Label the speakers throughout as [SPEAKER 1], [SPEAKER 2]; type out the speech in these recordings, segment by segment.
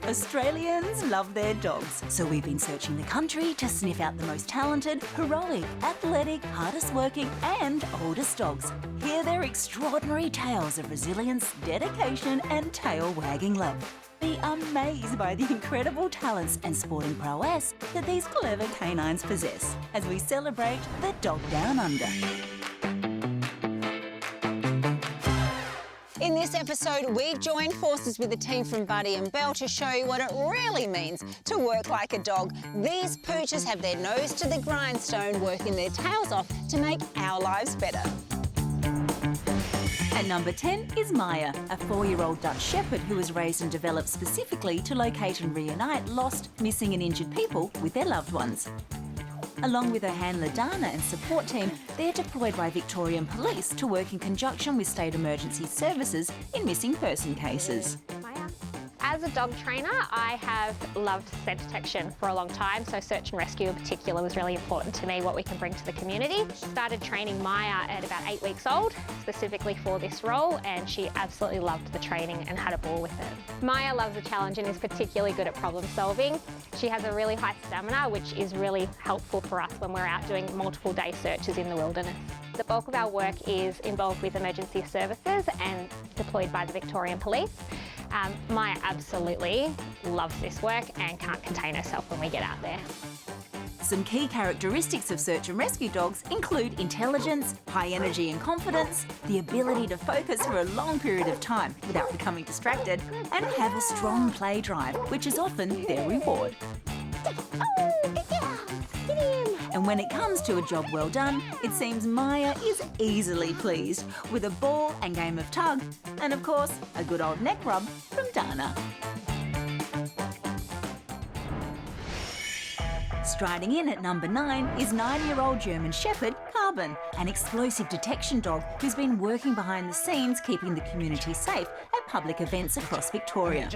[SPEAKER 1] Australians love their dogs, so we've been searching the country to sniff out the most talented, heroic, athletic, hardest working and oldest dogs. Hear their extraordinary tales of resilience, dedication and tail-wagging love. Be amazed by the incredible talents and sporting prowess that these clever canines possess as we celebrate the Dog Down Under.
[SPEAKER 2] In this episode, we've joined forces with a team from Buddy and Bell to show you what it really means to work like a dog. These pooches have their nose to the grindstone, working their tails off to make our lives better.
[SPEAKER 1] At number 10 is Maya, a 4-year-old Dutch Shepherd who was raised and developed specifically to locate and reunite lost, missing and injured people with their loved ones. Along with her handler Dana and support team, they're deployed by Victorian Police to work in conjunction with state emergency services in missing person cases.
[SPEAKER 3] As a dog trainer, I have loved scent detection for a long time, so search and rescue in particular was really important to me, what we can bring to the community. Started training Maya at about 8 weeks old, specifically for this role, and she absolutely loved the training and had a ball with it. Maya loves a challenge and is particularly good at problem solving. She has a really high stamina, which is really helpful for us when we're out doing multiple day searches in the wilderness. The bulk of our work is involved with emergency services and deployed by the Victorian Police. Maya absolutely loves this work and can't contain herself when we get out there.
[SPEAKER 1] Some key characteristics of search and rescue dogs include intelligence, high energy and confidence, the ability to focus for a long period of time without becoming distracted, and have a strong play drive, which is often their reward. And when it comes to a job well done, it seems Maya is easily pleased with a ball and game of tug, and of course, a good old neck rub from Dana. Striding in at number 9 is 9-year-old German Shepherd Carbon, an explosive detection dog who's been working behind the scenes keeping the community safe at public events across Victoria.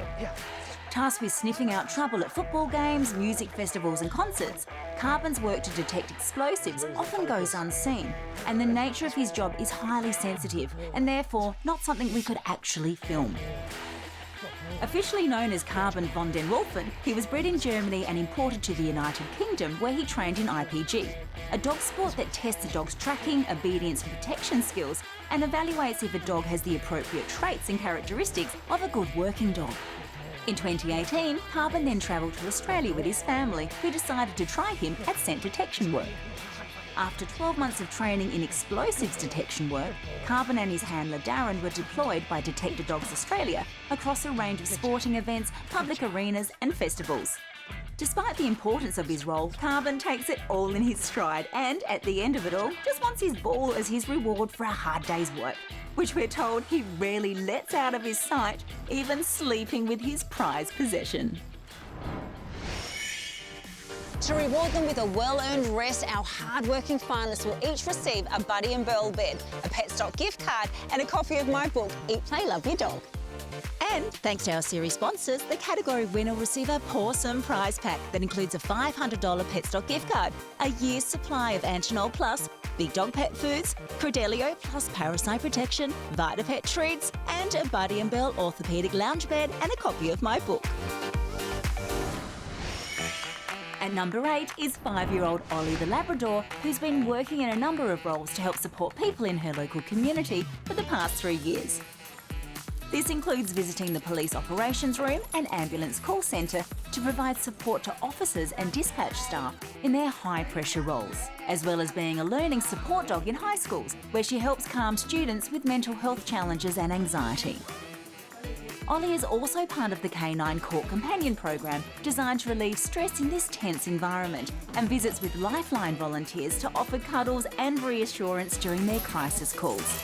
[SPEAKER 1] Tasked with sniffing out trouble at football games, music festivals and concerts, Carbon's work to detect explosives often goes unseen, and the nature of his job is highly sensitive and therefore not something we could actually film. Officially known as Carbon von den Wolfen, he was bred in Germany and imported to the United Kingdom, where he trained in IPG, a dog sport that tests a dog's tracking, obedience and protection skills and evaluates if a dog has the appropriate traits and characteristics of a good working dog. In 2018, Carbon then travelled to Australia with his family, who decided to try him at scent detection work. After 12 months of training in explosives detection work, Carbon and his handler Darren were deployed by Detector Dogs Australia across a range of sporting events, public arenas and festivals. Despite the importance of his role, Carbon takes it all in his stride and, at the end of it all, just wants his ball as his reward for a hard day's work, which we're told he rarely lets out of his sight, even sleeping with his prized possession.
[SPEAKER 2] To reward them with a well-earned rest, our hard-working finalists will each receive a Buddy and Bell bed, a Petstock gift card and a copy of my book, Eat, Play, Love Your Dog.
[SPEAKER 1] And thanks to our series sponsors, the category winner will receive a awesome prize pack that includes a $500 Petstock gift card, a year's supply of Antinol Plus, Big Dog Pet Foods, Credelio Plus Parasite Protection, VitaPet Treats, and a Buddy and Bell orthopaedic lounge bed and a copy of my book. At number 8 is 5-year-old Ollie the Labrador, who's been working in a number of roles to help support people in her local community for the past 3 years. This includes visiting the police operations room and ambulance call centre to provide support to officers and dispatch staff in their high-pressure roles, as well as being a learning support dog in high schools, where she helps calm students with mental health challenges and anxiety. Ollie is also part of the Canine Court Companion program, designed to relieve stress in this tense environment, and visits with Lifeline volunteers to offer cuddles and reassurance during their crisis calls.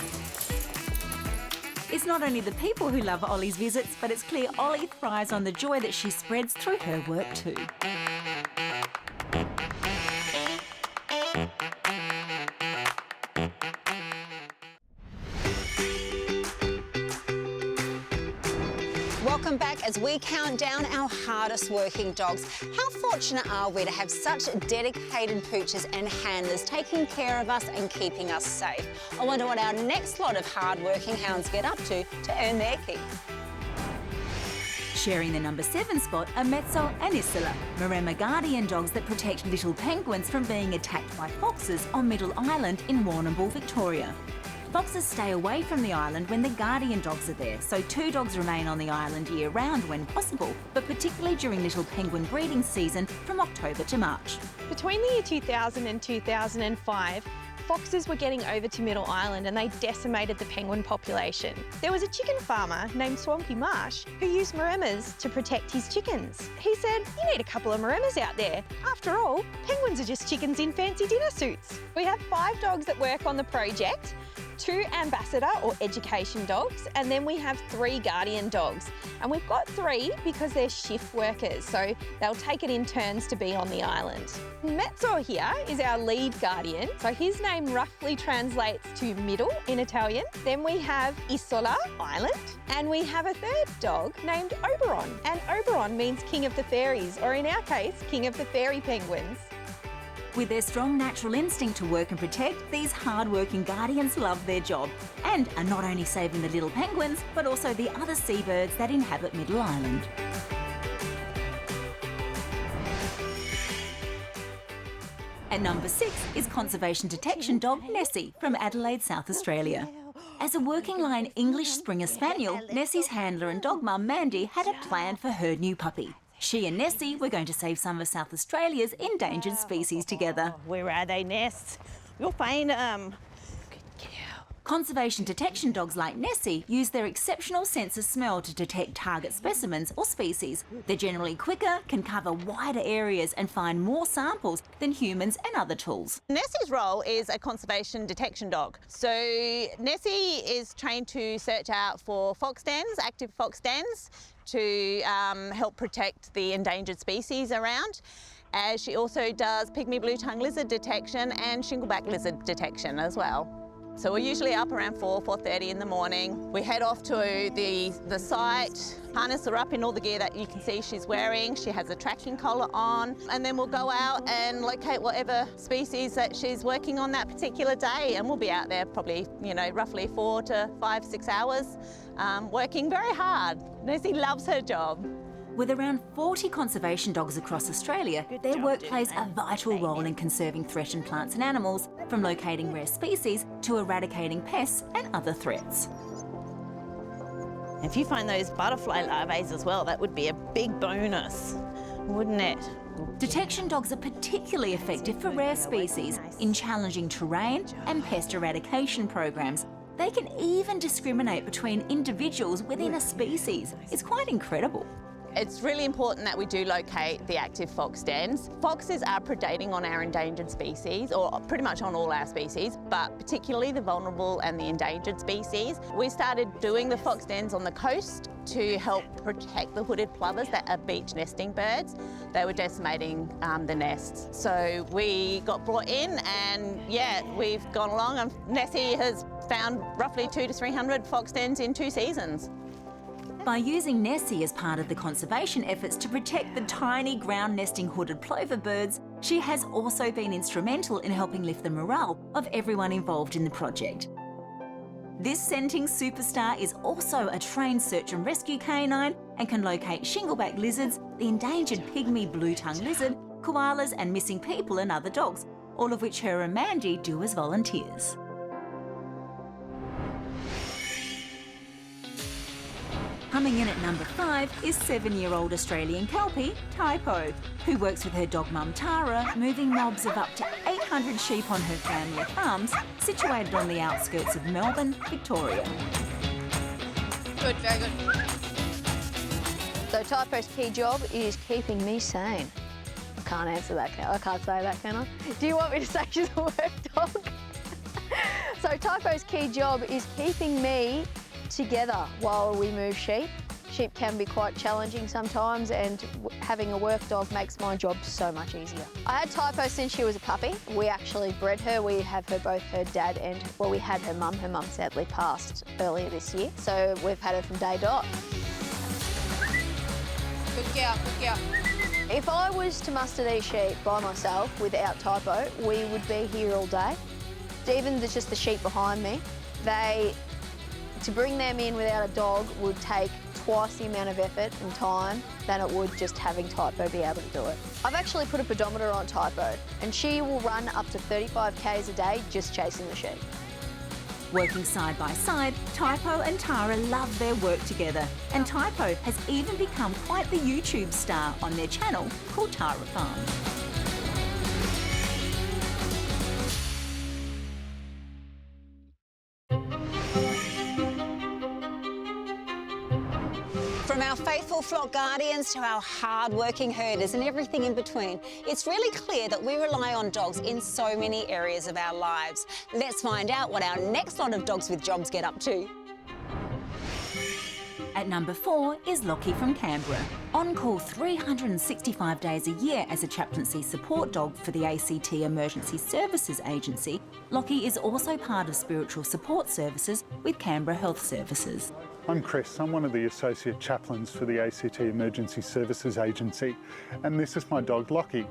[SPEAKER 1] It's not only the people who love Ollie's visits, but it's clear Ollie thrives on the joy that she spreads through her work too.
[SPEAKER 2] Welcome back as we count down our hardest working dogs. How fortunate are we to have such dedicated pooches and handlers taking care of us and keeping us safe? I wonder what our next lot of hard working hounds get up to earn their keep.
[SPEAKER 1] Sharing the number 7 spot are Mezzo and Isola, Maremma guardian dogs that protect little penguins from being attacked by foxes on Middle Island in Warrnambool, Victoria. Foxes stay away from the island when the guardian dogs are there, so 2 dogs remain on the island year-round when possible, but particularly during little penguin breeding season from October to March.
[SPEAKER 4] Between the year 2000 and 2005, foxes were getting over to Middle Island and they decimated the penguin population. There was a chicken farmer named Swampy Marsh who used Maremmas to protect his chickens. He said, you need a couple of Maremmas out there. After all, penguins are just chickens in fancy dinner suits. We have 5 dogs that work on the project, 2 ambassador or education dogs, and then we have 3 guardian dogs. And we've got 3 because they're shift workers, so they'll take it in turns to be on the island. Mezzo here is our lead guardian, so his name roughly translates to middle in Italian. Then we have Isola, island, and we have a 3rd dog named Oberon. And Oberon means king of the fairies, or in our case, king of the fairy penguins.
[SPEAKER 1] With their strong natural instinct to work and protect, these hard-working guardians love their job and are not only saving the little penguins, but also the other seabirds that inhabit Middle Island. At number 6 is conservation detection dog Nessie from Adelaide, South Australia. As a working line English Springer Spaniel, Nessie's handler and dog mum Mandy had a plan for her new puppy. She and Nessie were going to save some of South Australia's endangered species together.
[SPEAKER 5] Where are they, Ness? You'll find them.
[SPEAKER 1] Conservation detection dogs like Nessie use their exceptional sense of smell to detect target specimens or species. They're generally quicker, can cover wider areas and find more samples than humans and other tools.
[SPEAKER 5] Nessie's role is a conservation detection dog. So Nessie is trained to search out for fox dens, active fox dens, to help protect the endangered species around. As she also does pygmy blue-tongued lizard detection and shingleback lizard detection as well. So we're usually up around 4:30 in the morning. We head off to the site, harness her up in all the gear that you can see she's wearing. She has a tracking collar on, and then we'll go out and locate whatever species that she's working on that particular day, and we'll be out there probably, roughly 4 to 5, 6 hours, working very hard. Nessie loves her job.
[SPEAKER 1] With around 40 conservation dogs across Australia, their work plays a vital role in conserving threatened plants and animals, from locating rare species to eradicating pests and other threats.
[SPEAKER 5] If you find those butterfly larvae as well, that would be a big bonus, wouldn't it?
[SPEAKER 1] Detection dogs are particularly effective for rare species in challenging terrain and pest eradication programs. They can even discriminate between individuals within a species. It's quite incredible.
[SPEAKER 5] It's really important that we do locate the active fox dens. Foxes are predating on our endangered species, or pretty much on all our species, but particularly the vulnerable and the endangered species. We started doing the fox dens on the coast to help protect the hooded plovers that are beach nesting birds. They were decimating the nests. So we got brought in and we've gone along, and Nessie has found roughly 200 to 300 fox dens in 2 seasons.
[SPEAKER 1] By using Nessie as part of the conservation efforts to protect the tiny ground-nesting hooded plover birds, she has also been instrumental in helping lift the morale of everyone involved in the project. This scenting superstar is also a trained search and rescue canine and can locate shingleback lizards, the endangered pygmy blue-tongued lizard, koalas and missing people and other dogs, all of which her and Mandy do as volunteers. Coming in at number 5 is 7-year-old Australian Kelpie, Typo, who works with her dog mum Tara, moving mobs of up to 800 sheep on her family farms, situated on the outskirts of Melbourne, Victoria.
[SPEAKER 6] Good, very good. So Typo's key job is keeping me sane. I can't answer that, I can't say that, can I? Do you want me to say she's a work dog? So Typo's key job is keeping me together while we move sheep. Sheep can be quite challenging sometimes, and having a work dog makes my job so much easier. I had Typo since she was a puppy. We actually bred her. We have her, both her dad and, well, we had her mum. Her mum sadly passed earlier this year, so we've had her from day dot. Good girl, good girl. If I was to muster these sheep by myself without Typo, we would be here all day. Even just the sheep behind me, To bring them in without a dog would take twice the amount of effort and time than it would just having Typo be able to do it. I've actually put a pedometer on Typo and she will run up to 35 k's a day just chasing the sheep.
[SPEAKER 1] Working side by side, Typo and Tara love their work together, and Typo has even become quite the YouTube star on their channel called Tara Farm.
[SPEAKER 2] From our faithful flock guardians to our hard-working herders and everything in between, it's really clear that we rely on dogs in so many areas of our lives. Let's find out what our next lot of Dogs with Jobs get up to.
[SPEAKER 1] At number 4 is Lockie from Canberra. On call 365 days a year as a chaplaincy support dog for the ACT Emergency Services Agency, Lockie is also part of spiritual support services with Canberra Health Services.
[SPEAKER 7] I'm Chris, I'm one of the Associate Chaplains for the ACT Emergency Services Agency, and this is my dog Lockie.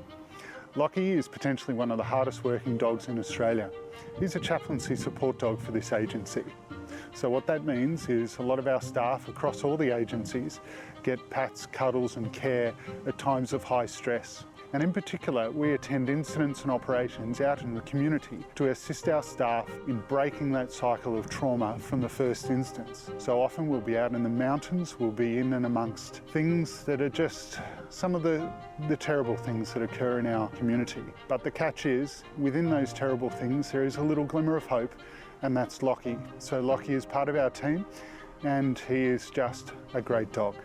[SPEAKER 7] Lockie is potentially one of the hardest working dogs in Australia. He's a chaplaincy support dog for this agency. So what that means is a lot of our staff across all the agencies get pats, cuddles and care at times of high stress. And in particular, we attend incidents and operations out in the community to assist our staff in breaking that cycle of trauma from the first instance. So often we'll be out in the mountains, we'll be in and amongst things that are just some of the terrible things that occur in our community. But the catch is, within those terrible things, there is a little glimmer of hope, and that's Lockie. So Lockie is part of our team, and he is just a great dog.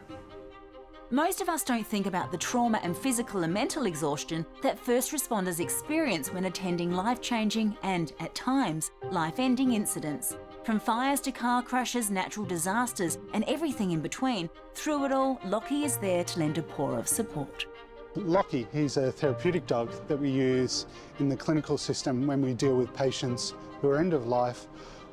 [SPEAKER 1] Most of us don't think about the trauma and physical and mental exhaustion that first responders experience when attending life-changing and, at times, life-ending incidents. From fires to car crashes, natural disasters and everything in between, through it all, Lockie is there to lend a paw of support.
[SPEAKER 8] Lockie, he's a therapeutic dog that we use in the clinical system when we deal with patients who are end of life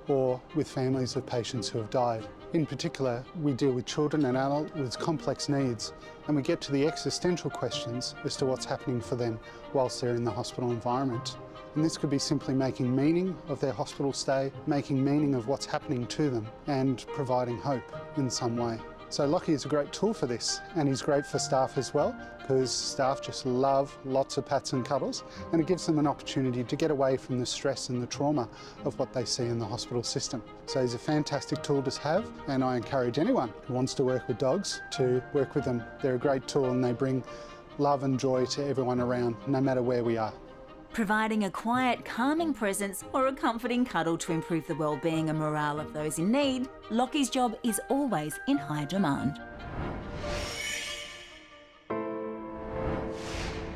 [SPEAKER 8] or with families of patients who have died. In particular, we deal with children and adults with complex needs, and we get to the existential questions as to what's happening for them whilst they're in the hospital environment. And this could be simply making meaning of their hospital stay, making meaning of what's happening to them, and providing hope in some way. So Lockie is a great tool for this, and he's great for staff as well, because staff just love lots of pats and cuddles, and it gives them an opportunity to get away from the stress and the trauma of what they see in the hospital system. So he's a fantastic tool to have, and I encourage anyone who wants to work with dogs to work with them. They're a great tool and they bring love and joy to everyone around, no matter where we are.
[SPEAKER 1] Providing a quiet, calming presence or a comforting cuddle to improve the well-being and morale of those in need, Lockie's job is always in high demand.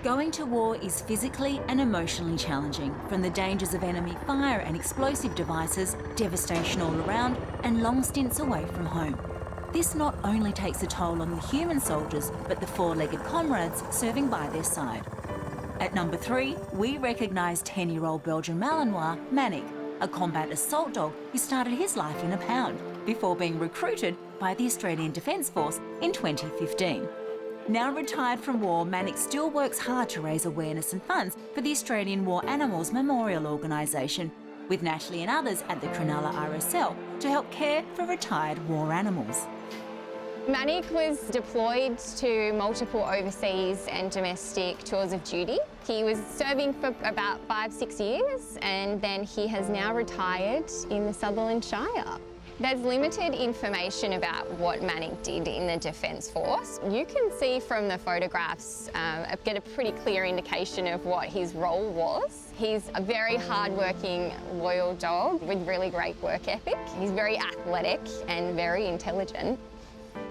[SPEAKER 1] Going to war is physically and emotionally challenging, from the dangers of enemy fire and explosive devices, devastation all around, and long stints away from home. This not only takes a toll on the human soldiers, but the four-legged comrades serving by their side. At number 3, we recognise 10-year-old Belgian Malinois, Manic, a combat assault dog who started his life in a pound before being recruited by the Australian Defence Force in 2015. Now retired from war, Manic still works hard to raise awareness and funds for the Australian War Animals Memorial Organisation, with Natalie and others at the Cronulla RSL to help care for retired war animals.
[SPEAKER 9] Manic was deployed to multiple overseas and domestic tours of duty. He was serving for about 5-6 years, and then he has now retired in the Sutherland Shire. There's limited information about what Manic did in the Defence Force. You can see from the photographs, get a pretty clear indication of what his role was. He's a very hard-working, loyal dog with really great work ethic. He's very athletic and very intelligent.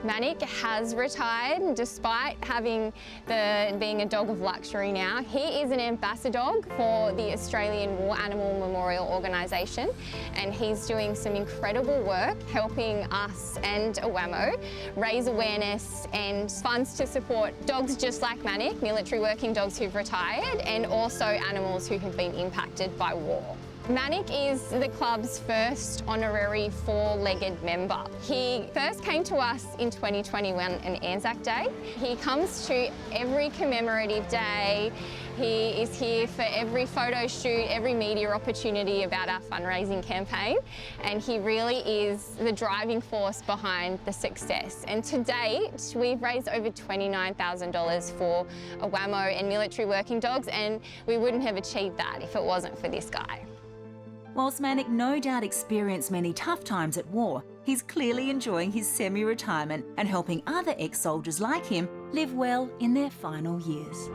[SPEAKER 9] Manic has retired despite being a dog of luxury now. He is an ambassador dog for the Australian War Animal Memorial Organisation, and he's doing some incredible work helping us and AWAMO raise awareness and funds to support dogs just like Manic, military working dogs who've retired, and also animals who have been impacted by war. Manic is the club's first honorary four-legged member. He first came to us in 2021 on Anzac Day. He comes to every commemorative day He is here for every photo shoot, every media opportunity about our fundraising campaign, and he really is the driving force behind the success. And to date, we've raised over $29,000 for a WAMO and military working dogs, and we wouldn't have achieved that if it wasn't for this guy.
[SPEAKER 1] Whilst Manic no doubt experienced many tough times at war, he's clearly enjoying his semi-retirement and helping other ex-soldiers like him live well in their final years.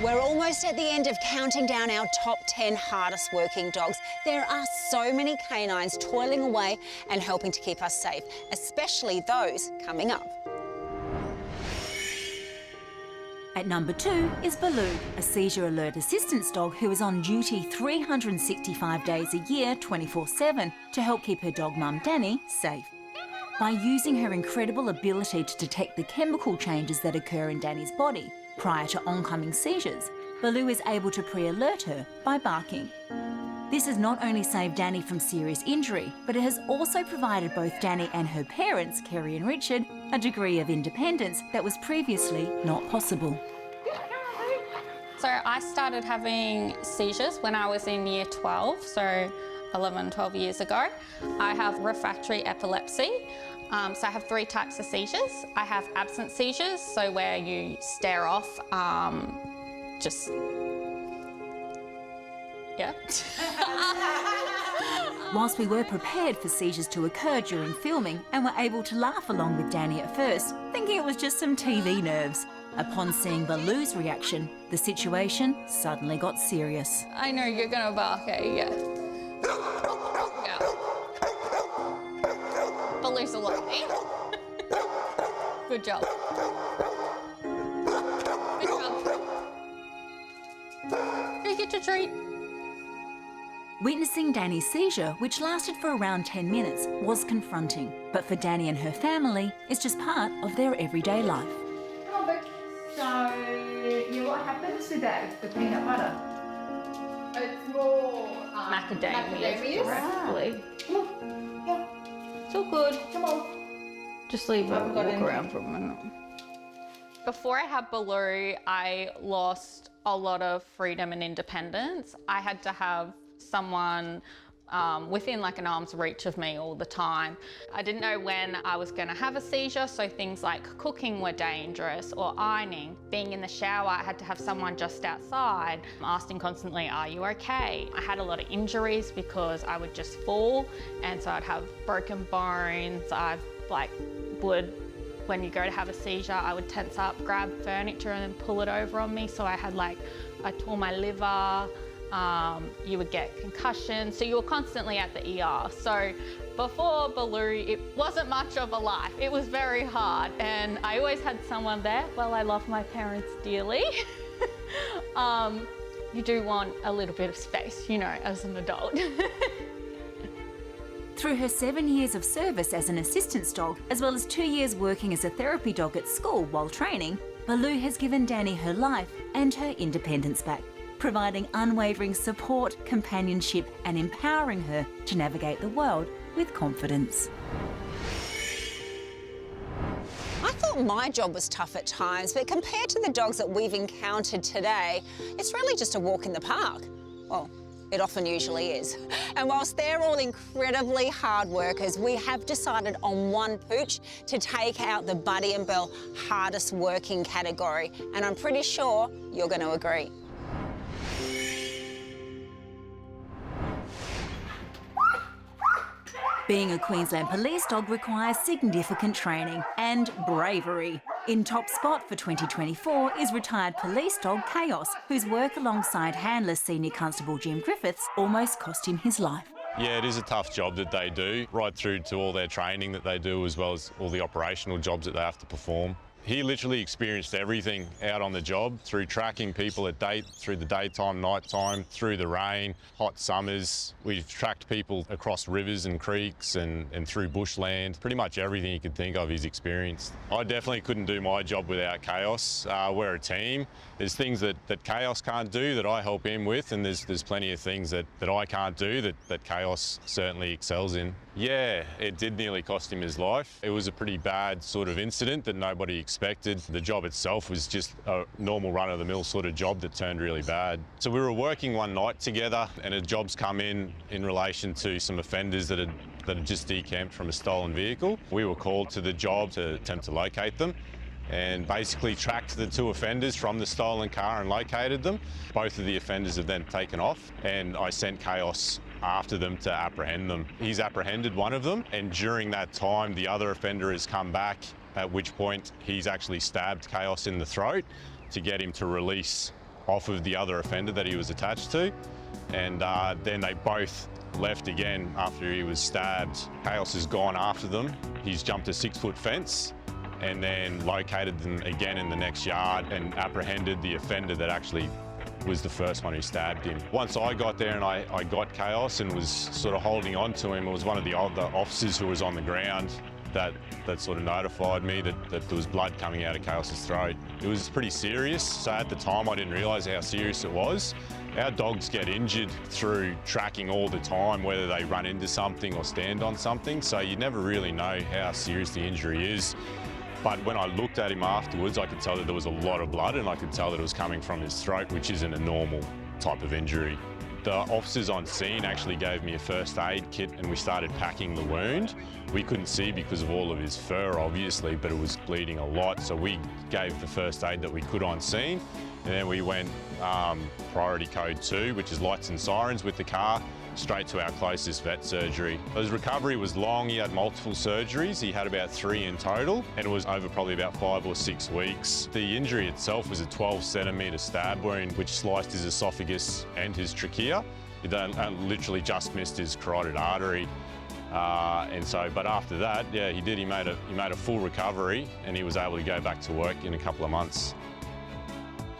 [SPEAKER 2] We're almost at the end of counting down our top 10 hardest working dogs. There are so many canines toiling away and helping to keep us safe, especially those coming up.
[SPEAKER 1] At number 2 is Baloo, a seizure alert assistance dog who is on duty 365 days a year, 24/7, to help keep her dog mum Danny safe. By using her incredible ability to detect the chemical changes that occur in Danny's body prior to oncoming seizures, Baloo is able to pre-alert her by barking. This has not only saved Danny from serious injury, but it has also provided both Danny and her parents, Kerry and Richard, a degree of independence that was previously not possible.
[SPEAKER 10] So I started having seizures when I was in year 12, so 11, 12 years ago. I have refractory epilepsy. So I have 3 types of seizures. I have absent seizures, so where you stare off, yeah.
[SPEAKER 1] Whilst we were prepared for seizures to occur during filming and were able to laugh along with Danny at first, thinking it was just some TV nerves, upon seeing Baloo's reaction, the situation suddenly got serious.
[SPEAKER 10] I know you're gonna bark, yeah. Yeah. Baloo's a lot. Good job. Good job. You get your treat.
[SPEAKER 1] Witnessing Danny's seizure, which lasted for around 10 minutes, was confronting. But for Danny and her family, it's just part of their everyday life.
[SPEAKER 11] Come on, Vic. So, what happens today? The peanut butter? It's more
[SPEAKER 10] macadamia.
[SPEAKER 11] Correctly.
[SPEAKER 10] It's all good.
[SPEAKER 11] Come on.
[SPEAKER 10] Just leave it, walk around for a minute. Before I had Baloo, I lost a lot of freedom and independence. I had to have someone within like an arm's reach of me all the time. I didn't know when I was going to have a seizure, so things like cooking were dangerous or ironing. Being in the shower, I had to have someone just outside asking constantly, are you okay? I had a lot of injuries because I would just fall, and so I'd have broken bones. When you go to have a seizure, I would tense up, grab furniture and then pull it over on me. So I tore my liver. You would get concussion, so you were constantly at the ER. So before Baloo, it wasn't much of a life. It was very hard, and I always had someone there. Well, I love my parents dearly. You do want a little bit of space, you know, as an adult.
[SPEAKER 1] Through her 7 years of service as an assistance dog, as well as 2 years working as a therapy dog at school while training, Baloo has given Danny her life and her independence back, providing unwavering support, companionship, and empowering her to navigate the world with confidence.
[SPEAKER 2] I thought my job was tough at times, but compared to the dogs that we've encountered today, it's really just a walk in the park. Well, it often usually is. And whilst they're all incredibly hard workers, we have decided on one pooch to take out the Buddy and Belle hardest working category. And I'm pretty sure you're going to agree.
[SPEAKER 1] Being a Queensland Police Dog requires significant training and bravery. In top spot for 2024 is retired police dog Kaos, whose work alongside handler Senior Constable Jim Griffiths almost cost him his life.
[SPEAKER 12] Yeah, it is a tough job that they do, right through to all their training that they do, as well as all the operational jobs that they have to perform. He literally experienced everything out on the job, through tracking people through the daytime, nighttime, through the rain, hot summers. We've tracked people across rivers and creeks and through bushland. Pretty much everything you could think of he's experienced. I definitely couldn't do my job without Kaos. We're a team. There's things that Kaos can't do that I help him with, and there's plenty of things that I can't do that Kaos certainly excels in. Yeah, it did nearly cost him his life. It was a pretty bad sort of incident that nobody expected. The job itself was just a normal run-of-the-mill sort of job that turned really bad. So we were working one night together, and a job's come in relation to some offenders that had just decamped from a stolen vehicle. We were called to the job to attempt to locate them, and basically tracked the two offenders from the stolen car and located them. Both of the offenders have then taken off, and I sent Kaos after them to apprehend them. He's apprehended one of them, and during that time the other offender has come back, at which point he's actually stabbed Kaos in the throat to get him to release off of the other offender that he was attached to. And then they both left again after he was stabbed. Kaos has gone after them. He's jumped a 6-foot fence and then located them again in the next yard and apprehended the offender that actually was the first one who stabbed him. Once I got there and I got Kaos and was sort of holding on to him, it was one of the other officers who was on the ground that sort of notified me that there was blood coming out of Kaos's throat. It was pretty serious, so at the time I didn't realise how serious it was. Our dogs get injured through tracking all the time, whether they run into something or stand on something, so you never really know how serious the injury is. But when I looked at him afterwards, I could tell that there was a lot of blood, and I could tell that it was coming from his throat, which isn't a normal type of injury. The officers on scene actually gave me a first aid kit, and we started packing the wound. We couldn't see because of all of his fur, obviously, but it was bleeding a lot, so we gave the first aid that we could on scene. And then we went priority code 2, which is lights and sirens with the car, straight to our closest vet surgery. His recovery was long. He had multiple surgeries. He had about 3 in total, and it was over probably about 5 or 6 weeks. The injury itself was a 12-centimetre stab wound, which sliced his esophagus and his trachea. It literally just missed his carotid artery. But after that, yeah, he did. He made a full recovery, and he was able to go back to work in a couple of months.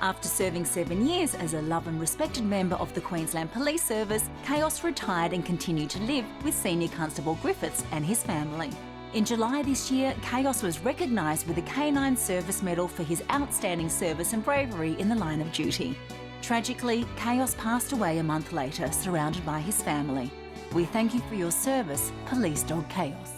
[SPEAKER 1] After serving 7 years as a loved and respected member of the Queensland Police Service, Kaos retired and continued to live with Senior Constable Griffiths and his family. In July this year, Kaos was recognised with a Canine Service Medal for his outstanding service and bravery in the line of duty. Tragically, Kaos passed away a month later, surrounded by his family. We thank you for your service, Police Dog Kaos.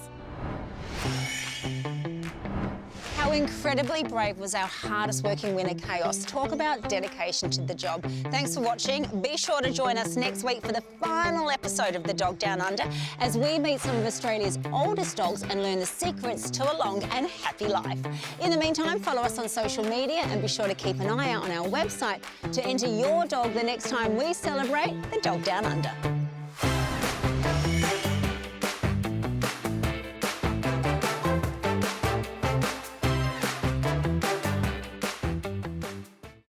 [SPEAKER 2] How incredibly brave was our hardest working winner, Kaos. Talk about dedication to the job. Thanks for watching. Be sure to join us next week for the final episode of The Dog Down Under as we meet some of Australia's oldest dogs and learn the secrets to a long and happy life. In the meantime, follow us on social media and be sure to keep an eye out on our website to enter your dog the next time we celebrate The Dog Down Under.